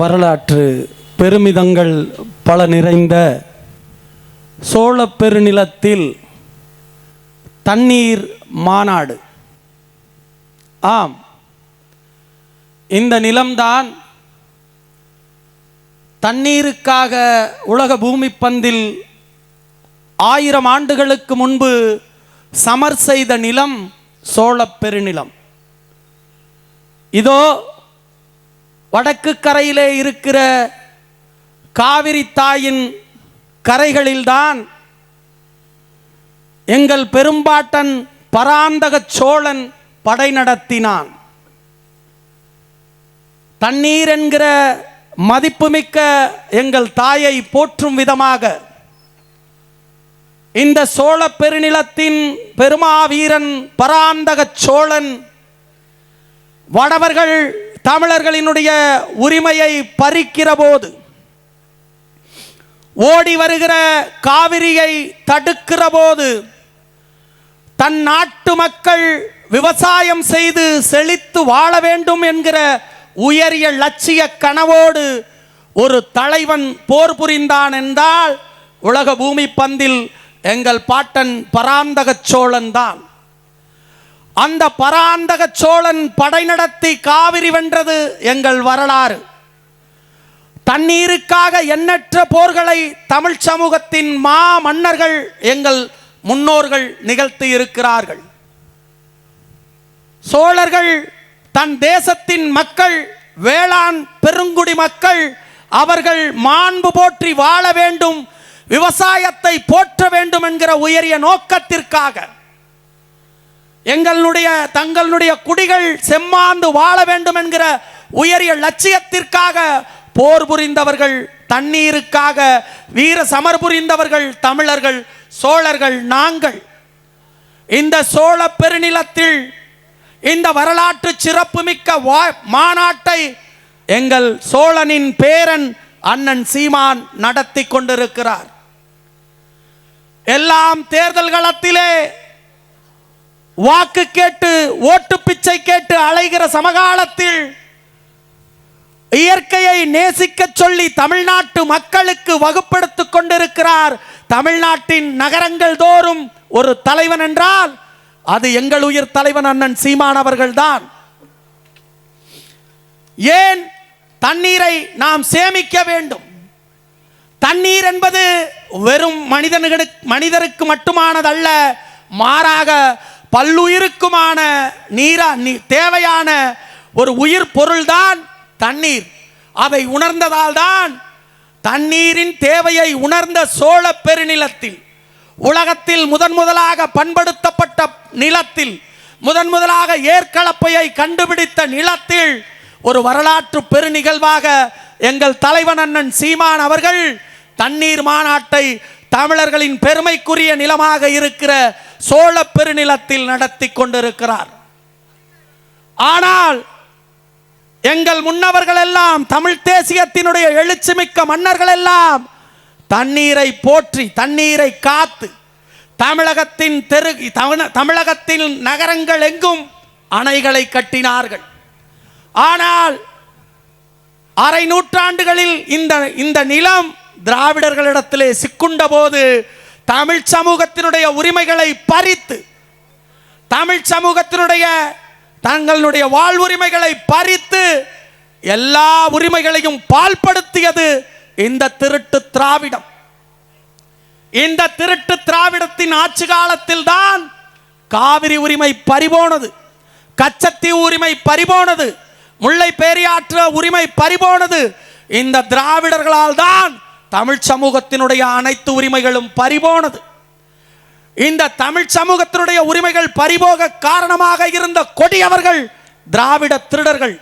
வரலாற்று பெருமிதங்கள் பல நிறைந்த சோழ பெருநிலத்தில் தண்ணீர் மாநாடு. ஆம், இந்த நிலம்தான் தண்ணீருக்காக உலக பூமி பந்தில் 1000 ஆண்டுகளுக்கு முன்பு சமர் செய்த நிலம் சோழ பெருநிலம். இதோ வடக்கு கரையிலே இருக்கிற காவிரி தாயின் கரைகளில்தான் எங்கள் பெரும்பாட்டன் பராந்தக சோழன் படை நடத்தினான். தண்ணீர் என்கிற மதிப்புமிக்க எங்கள் தாயை போற்றும் விதமாக இந்த சோழ பெருநிலத்தின் பெருமாவீரன் பராந்தக சோழன் வடவர்கள் தமிழர்களினுடைய உரிமையை பறிக்கிற போது, ஓடி வருகிற காவிரியை தடுக்கிற போது, தன் நாட்டு மக்கள் விவசாயம் செய்து செழித்து வாழ வேண்டும் என்கிற உயரிய லட்சிய கனவோடு ஒரு தலைவன் போர் புரிந்தான் என்றால் உலக பூமி பந்தில் எங்கள் பாட்டன் பராந்தக சோழன் தான். அந்த பராந்தக சோழன் படை நடத்தி காவிரி வென்றது எங்கள் வரலாறு. தண்ணீருக்காக எண்ணற்ற போர்களை தமிழ் சமூகத்தின் மா மன்னர்கள் எங்கள் முன்னோர்கள் நிகழ்த்தி இருக்கிறார்கள். சோழர்கள் தன் தேசத்தின் மக்கள், வேளாண் பெருங்குடி மக்கள், அவர்கள் மாண்பு போற்றி வாழ வேண்டும், விவசாயத்தை போற்ற வேண்டும் என்கிற உயரிய நோக்கத்திற்காக, தங்களுடைய குடிகள் செம்மாந்து வாழ வேண்டும் என்கிற உயரிய லட்சியத்திற்காக போர் புரிந்தவர்கள், தண்ணீருக்காக வீர சமர் புரிந்தவர்கள் தமிழர்கள், சோழர்கள் நாங்கள். இந்த சோழ பெருநிலத்தில் இந்த வரலாற்று சிறப்புமிக்க மாநாட்டை எங்கள் சோழனின் பேரன் அண்ணன் சீமான் நடத்தி கொண்டிருக்கிறார். எல்லாம் தேர்தல் களத்திலே வாக்கு கேட்டு ஓட்டு பிச்சை கேட்டு அலைகிற சமகாலத்தில் இயற்கையை நேசிக்க சொல்லி தமிழ்நாட்டு மக்களுக்கு வகுப்படுத்திக் கொண்டிருக்கிறார். தமிழ்நாட்டின் நகரங்கள் தோறும் ஒரு தலைவன் என்றால் அது எங்கள் உயிர் தலைவன் அண்ணன் சீமான் அவர்கள்தான். ஏன் தண்ணீரை நாம் சேமிக்க வேண்டும்? தண்ணீர் என்பது வெறும் மனிதருக்கு மட்டுமானதல்ல, மாறாக பல்லுயிருக்குமான தேவையான ஒரு உயிர் பொருள்தான் தண்ணீர். அதை உணர்ந்ததால் தான் தண்ணீரின் தேவையை உணர்ந்த சோழ பெருநிலத்தில், உலகத்தில் முதலாக பண்படுத்தப்பட்ட நிலத்தில், முதலாக ஏற்கலப்பையை கண்டுபிடித்த நிலத்தில் ஒரு வரலாற்று பெருநிகழ்வாக எங்கள் தலைவன் அண்ணன் சீமான் அவர்கள் தண்ணீர் மாநாட்டை தமிழர்களின் பெருமைக்குரிய நிலமாக இருக்கிற சோழ பெருநிலத்தில் நடத்தி கொண்டிருக்கிறார். ஆனால் எங்கள் முன்னவர்கள் எல்லாம், தமிழ் தேசியத்தினுடைய எழுச்சிமிக்க மன்னர்கள் எல்லாம் தண்ணீரை போற்றி, தண்ணீரை காத்து, தமிழகத்தின் நகரங்கள் எங்கும் அணைகளை கட்டினார்கள். ஆனால் அரை நூற்றாண்டுகளில் இந்த நிலம் திராவிடர்களிடத்திலே சிக்குண்ட போது தமிழ் சமூகத்தினுடைய உரிமைகளை பறித்து, தமிழ் சமூகத்தினுடைய தங்களுடைய வாழ்வுரிமைகளை பறித்து எல்லா உரிமைகளையும் பால்படுத்தியது இந்த திருட்டு திராவிடம். இந்த திருட்டு திராவிடத்தின் ஆட்சி காலத்தில் தான் காவிரி உரிமை பறிபோனது, கச்சத்தீவு உரிமை பறிபோனது, முல்லை பெரியாற்று உரிமை பறிபோனது. இந்த திராவிடர்களால் தான் தமிழ் சமூகத்தினுடைய அனைத்து உரிமைகளும் பறிபோனது. இந்த தமிழ் சமூகத்தினுடைய உரிமைகள் பறிபோக காரணமாக இருந்த கொடியவர்கள் திராவிட திருடர்கள்.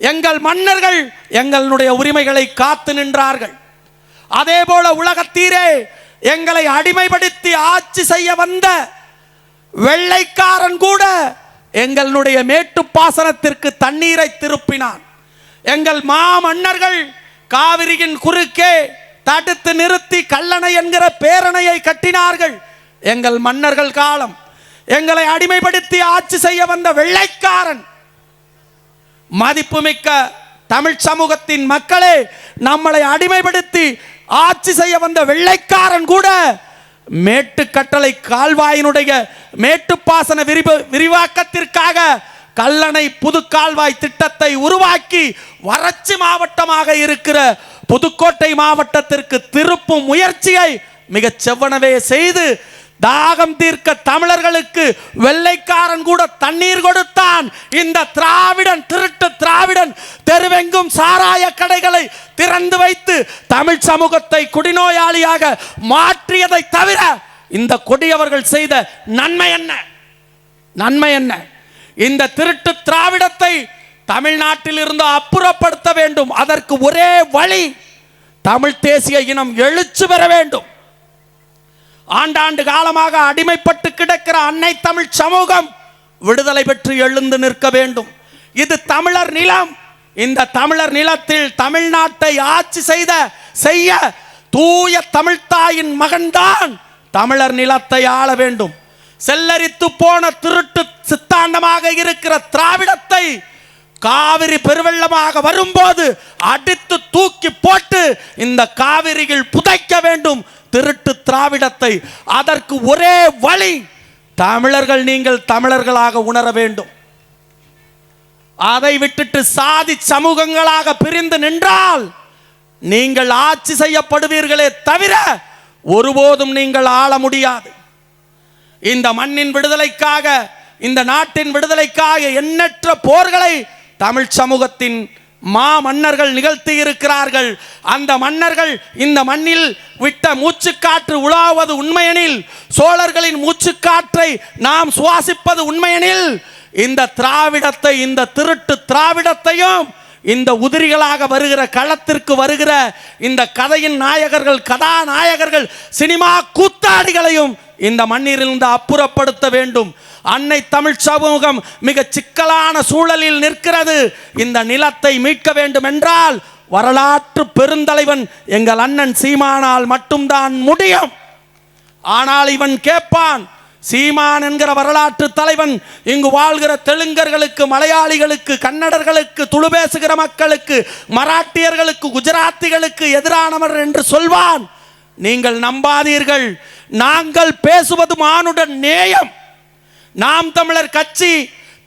எங்கள் மன்னர்கள் எங்களுடைய உரிமைகளை காத்து நின்றார்கள். அதே போல உலகத்தீரே எங்களை அடிமைப்படுத்தி ஆட்சி செய்ய வந்த வெள்ளைக்காரன் கூட எங்களுடைய மேட்டு பாசனத்திற்கு தண்ணீரை திருப்பினான். எங்கள் மாமன்னர்கள் காவிரியின் குறுக்கே தடுத்து நிறுத்தி கல்லணை என்கிற பேரணையை கட்டினார்கள். எங்கள் மன்னர்கள் காலம் எங்களை அடிமைப்படுத்தி ஆட்சி செய்ய வந்த வெள்ளைக்காரன் மதிப்புமிக்க தமிழ் சமூகத்தின் மக்களே, நம்மளை அடிமைப்படுத்தி ஆட்சி செய்ய வந்த வெள்ளைக்காரன் கூட மேட்டுக்கட்டளை கால்வாயினுடைய மேட்டுப்பாசன விரிவாக்கத்திற்காக கல்லணை புது கால்வாய் திட்டத்தை உருவாக்கி வறட்சி மாவட்டமாக இருக்கிற புதுக்கோட்டை மாவட்டத்திற்கு திருப்பும் முயற்சியை மிக செவ்வனவே செய்து தாகம் தீர்க்க தமிழர்களுக்கு வெள்ளைக்காரன் கூட தண்ணீர் கொடுத்தான். இந்த திராவிடன், திருட்டு திராவிடன் தெருவெங்கும் சாராய கடைகளை திறந்து வைத்து தமிழ் சமூகத்தை குடிநோயாளியாக மாற்றியதை தவிர இந்த கொடியவர்கள் செய்த நன்மை என்ன? நன்மை என்ன? இந்த திருட்டு திராவிடத்தை தமிழ்நாட்டில் இருந்து அப்புறப்படுத்த வேண்டும். அதற்கு ஒரே வழி, தமிழ் தேசிய இனம் எழுச்சி பெற வேண்டும். ஆண்டாண்டு காலமாக அடிமைப்பட்டு கிடக்கிற அன்னை தமிழ் சமூகம் விடுதலை பெற்று எழுந்து நிற்க வேண்டும். இது தமிழர் நிலம். இந்த தமிழர் நிலத்தில் தமிழ்நாட்டை ஆட்சி செய்ய தூய தமிழ்த்தாயின் மகன்தான் தமிழர் நிலத்தை ஆள வேண்டும். செல்லரித்து போன திருட்டு சித்தாண்டமாக இருக்கிற திராவிடத்தை காவிரி பெருவெள்ளமாக வரும்போது அடித்து தூக்கி போட்டு இந்த காவிரியில் புதைக்க வேண்டும் திருட்டு திராவிடத்தை. அதற்கு ஒரே வழி, தமிழர்கள் நீங்கள் தமிழர்களாக உணர வேண்டும். அதை விட்டுட்டு சாதி சமூகங்களாக பிரிந்து நின்றால் நீங்கள் ஆட்சி செய்யப்படுவீர்களே தவிர ஒருபோதும் நீங்கள் ஆள முடியாது. இந்த மண்ணின் விடுதலைக்காக, இந்த நாட்டின் விடுதலைக்காக எண்ணற்ற போர்களை தமிழ் சமூகத்தின் மன்னர்கள் நிகழ்த்தி இருக்கிறார்கள். அந்த மன்னர்கள் இந்த மண்ணில் விட்ட மூச்சுக்காற்று உலாவது உண்மையெனில், சோழர்களின் மூச்சுக்காற்றை நாம் சுவாசிப்பது உண்மையெனில், இந்த திராவிடத்தை, இந்த திருட்டு திராவிடத்தையும் இந்த உதிரிகளாக வருகிற களத்திற்கு வருகிற இந்த கதையின் நாயகர்கள், கதாநாயகர்கள், சினிமா கூத்தாடிகளையும் இந்த மண்ணிலிருந்து அப்புறப்படுத்த வேண்டும். அன்னை தமிழ் சமூகம் மிக சிக்கலான சூழலில் நிற்கிறது. இந்த நிலத்தை மீட்க வேண்டும் என்றால் வரலாற்று பெருந்தலைவன் எங்கள் அண்ணன் சீமானால் மட்டும்தான் முடியும். ஆனால் இவன் கேட்பான், சீமான் என்கிற வரலாற்று தலைவன் இங்கு வாழ்கிற தெலுங்கர்களுக்கு, மலையாளிகளுக்கு, கன்னடர்களுக்கு, துளு பேசுகிற மக்களுக்கு, மராட்டியர்களுக்கு, குஜராத்திகளுக்கு எதிரானவர் என்று சொல்வான். நீங்கள் நம்பாதீர்கள். நாங்கள் பேசுவது மானுட நேயம். நாம் தமிழர் கட்சி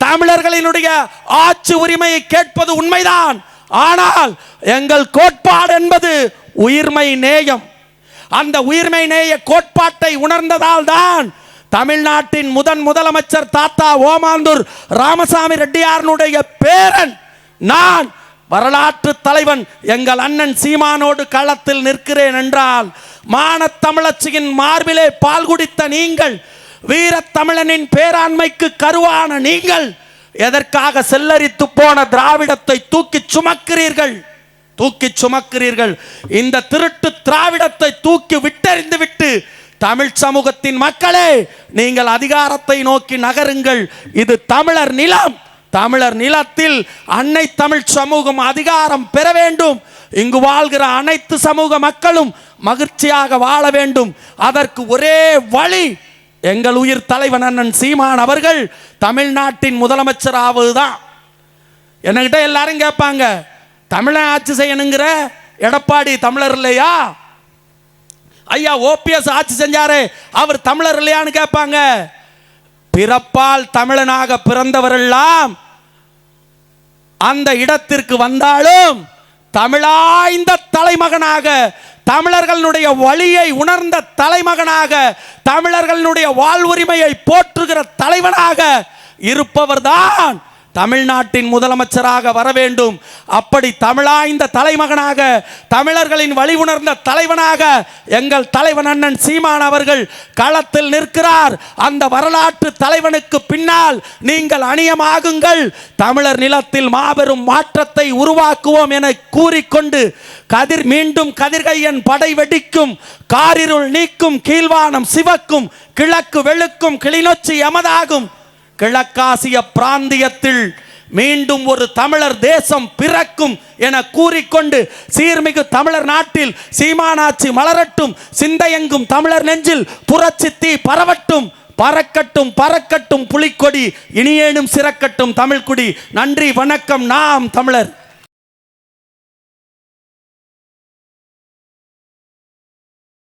தமிழர்களினுடைய ஆட்சி உரிமையை கேட்பது உண்மைதான். ஆனால் எங்கள் கோட்பாடு என்பது உயிர்மை நேயம். அந்த உயிர்மை நேய கோட்பாட்டை உணர்ந்ததால் தான் தமிழ்நாட்டின் முதலமைச்சர் தாத்தா ஓமாந்தூர் ராமசாமி ரெட்டியாரனுடைய பேரன் நான் வரலாற்று தலைவன் எங்கள் அண்ணன் சீமானோடு களத்தில் நிற்கிறேன் என்றால், மானத்தமிழச்சியின் மார்பிலே பால் குடித்த நீங்கள், வீரத்தமிழனின் பேராண்மைக்கு கருவான நீங்கள் எதற்காக செல்லரித்து போன திராவிடத்தை தூக்கி சுமக்கிறீர்கள்? இந்த திருட்டு திராவிடத்தை தூக்கி விட்டெறிந்து விட்டு தமிழ் சமூகத்தின் மக்களே, நீங்கள் அதிகாரத்தை நோக்கி நகருங்கள். இது தமிழர் நிலம். தமிழர் நிலத்தில் அன்னை தமிழ் சமூகம் அதிகாரம் பெற வேண்டும். இங்கு வாழ்கிற அனைத்து சமூக மக்களும் மகிழ்ச்சியாக வாழ வேண்டும். அதற்கு ஒரே வழி, எங்கள் உயிர் தலைவன் அண்ணன் சீமான் அவர்கள் தமிழ்நாட்டின் முதலமைச்சர் ஆவதுதான். என்கிட்ட எல்லாரும் கேட்பாங்க, தமிழன் ஆட்சி செய்யணுங்கிற எடப்பாடி தமிழர் இல்லையா? ஐயா ஓபிஎஸ் ஆட்சி செஞ்சாரே, அவர் தமிழர் இல்லையான்னு கேட்பாங்க. பிறப்பால் தமிழனாக பிறந்தவரெல்லாம் அந்த இடத்திற்கு வந்தாலும் தமிழாய்ந்த தலைமகனாக, தமிழர்களுடைய வழியை உணர்ந்த தலைமகனாக, தமிழர்களுடைய வாழ்வுரிமையை போற்றுகிற தலைவனாக இருப்பவர்தான் தமிழ்நாட்டின் முதலமைச்சராக வர வேண்டும். அப்படி தமிழாய்ந்த தலைமகனாக, தமிழர்களின் வழி உணர்ந்த தலைவனாக எங்கள் தலைவன் அண்ணன் சீமான் அவர்கள் களத்தில் நிற்கிறார். அந்த வரலாற்று தலைவனுக்கு பின்னால் நீங்கள் அணியமாகுங்கள். தமிழர் நிலத்தில் மாபெரும் மாற்றத்தை உருவாக்குவோம் என கூறிக்கொண்டு, மீண்டும் கதிர்கையன் படை வெடிக்கும், காரிருள் நீக்கும், கீழ்வானம் சிவக்கும், கிழக்கு வெளுக்கும், கிளிநொச்சி எமதாகும், கிழக்காசிய பிராந்தியத்தில் மீண்டும் ஒரு தமிழர் தேசம் பிறக்கும் என கூறிக்கொண்டு, சீர்மிகு தமிழர் நாட்டில் சீமானாட்சி மலரட்டும், சிந்தையெங்கும் தமிழர் நெஞ்சில் புரட்சி தீ பரவட்டும், பறக்கட்டும் பறக்கட்டும் புலிக்கொடி, இனியேனும் சிறக்கட்டும் தமிழ்குடி. நன்றி, வணக்கம். நாம் தமிழர்.